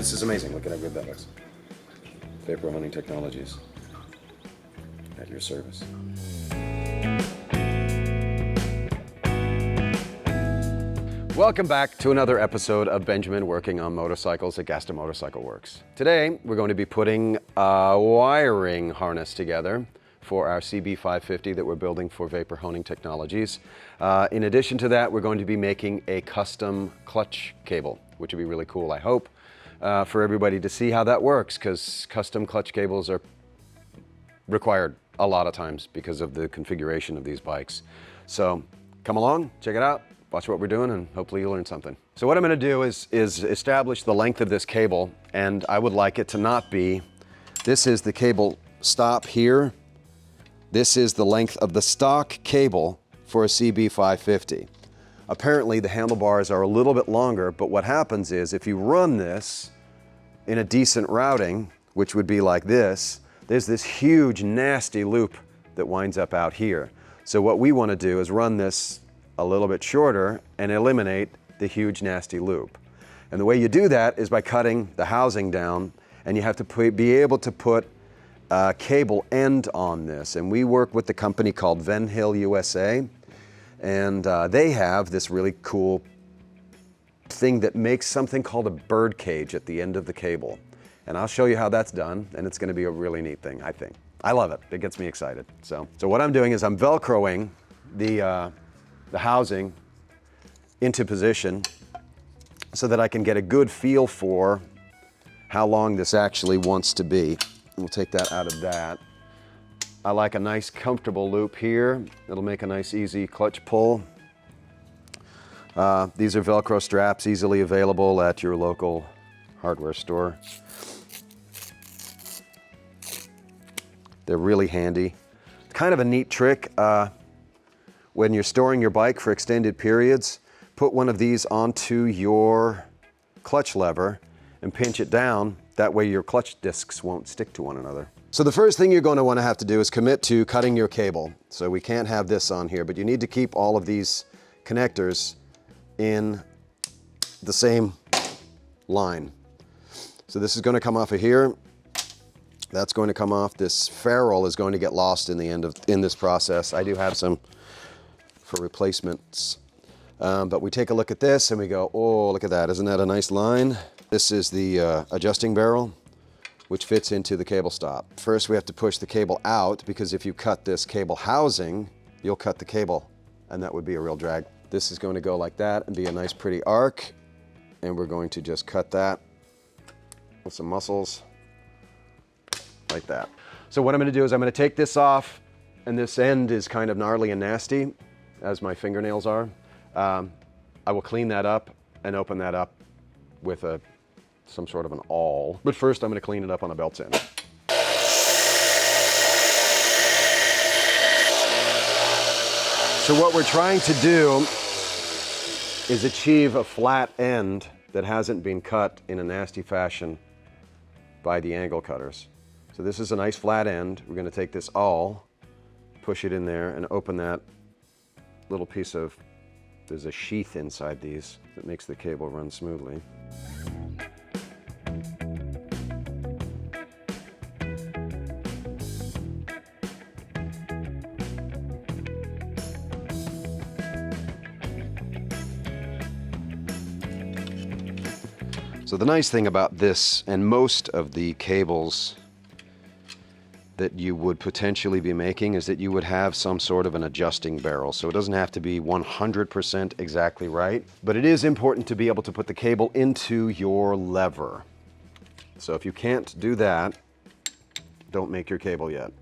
This is amazing. Look at how good that looks. Vapor Hunting Technologies at your service. Welcome back to another episode of Benjamin working on motorcycles at Gaston Motorcycle Werks. Today we're going to be putting a wiring harness together for our CB550 that we're building for Vapor Hunting Technologies. In addition to that, we're going to be making a custom clutch cable, which will be really cool, I hope, for everybody to see how that works, because custom clutch cables are required a lot of times because of the configuration of these bikes. So come along, check it out. Watch what we're doing and hopefully you'll learn something. So what I'm going to do is establish the length of this cable, and I would like it to not be, this is the cable stop here. This is the length of the stock cable for a CB550. Apparently the handlebars are a little bit longer, but what happens is if you run this in a decent routing, which would be like this, there's this huge nasty loop that winds up out here. So what we want to do is run this a little bit shorter and eliminate the huge nasty loop. And the way you do that is by cutting the housing down, and you have to be able to put a cable end on this. And we work with the company called Hill U.S.A, and they have this really cool thing that makes something called a bird cage at the end of the cable. And I'll show you how that's done, and it's going to be a really neat thing, I think. I love it. It gets me excited. So what I'm doing is I'm Velcroing the housing into position so that I can get a good feel for how long this actually wants to be. We'll take that out of that. I like a nice comfortable loop here. It'll make a nice easy clutch pull. These are Velcro straps, easily available at your local hardware store. They're really handy. Kind of a neat trick. When you're storing your bike for extended periods, put one of these onto your clutch lever and pinch it down. That way your clutch discs won't stick to one another. So the first thing you're going to want to have to do is commit to cutting your cable. So we can't have this on here, but you need to keep all of these connectors in the same line. So this is going to come off of here. That's going to come off. This ferrule is going to get lost in the end in this process. I do have some for replacements. But we take a look at this and we go, oh, look at that. Isn't that a nice line? This is the adjusting barrel, which fits into the cable stop. First, we have to push the cable out, because if you cut this cable housing, you'll cut the cable, and that would be a real drag. This is going to go like that and be a nice pretty arc. And we're going to just cut that with some muscles like that. So what I'm going to do is I'm going to take this off, and this end is kind of gnarly and nasty, as my fingernails are. I will clean that up and open that up with some sort of an awl. But first I'm going to clean it up on a belt sander. So what we're trying to do is achieve a flat end that hasn't been cut in a nasty fashion by the angle cutters. So this is a nice flat end. We're going to take this awl, push it in there, and open that little piece of, there's a sheath inside these that makes the cable run smoothly. So the nice thing about this, and most of the cables that you would potentially be making, is that you would have some sort of an adjusting barrel. So it doesn't have to be 100% exactly right, but it is important to be able to put the cable into your lever. So if you can't do that, don't make your cable yet.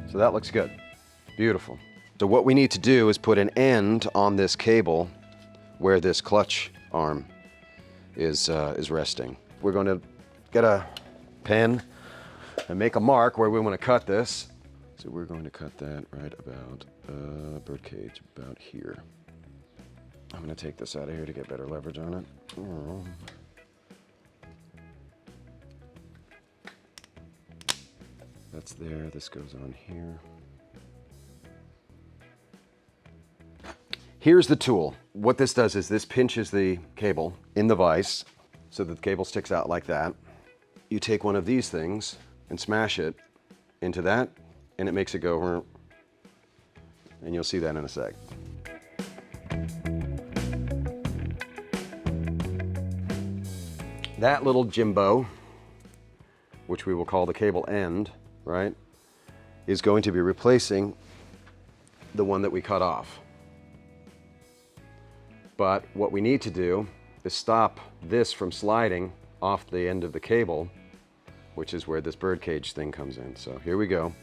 So that looks good. Beautiful. So what we need to do is put an end on this cable where this clutch arm is resting. We're going to get a pen and make a mark where we want to cut this. So we're going to cut that right about birdcage about here. I'm going to take this out of here to get better leverage on it. Oh. That's there. This goes on here. Here's the tool. What this does is this pinches the cable in the vise so that the cable sticks out like that. You take one of these things and smash it into that, and it makes it go, and you'll see that in a sec. That little Jimbo, which we will call the cable end, right, is going to be replacing the one that we cut off. But what we need to do is stop this from sliding off the end of the cable, which is where this birdcage thing comes in. So here we go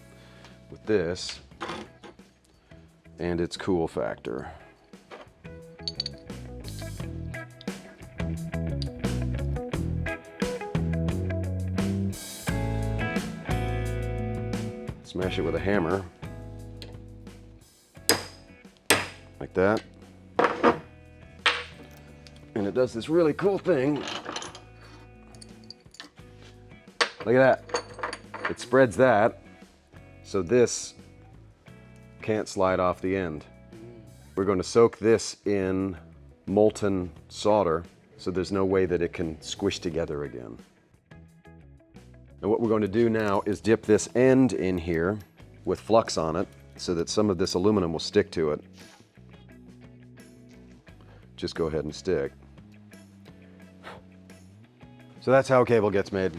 with this and its cool factor. Smash it with a hammer, like that. And it does this really cool thing. Look at that. It spreads that, so this can't slide off the end. We're going to soak this in molten solder, so there's no way that it can squish together again. And what we're going to do now is dip this end in here with flux on it so that some of this aluminum will stick to it. Just go ahead and stick. So that's how a cable gets made.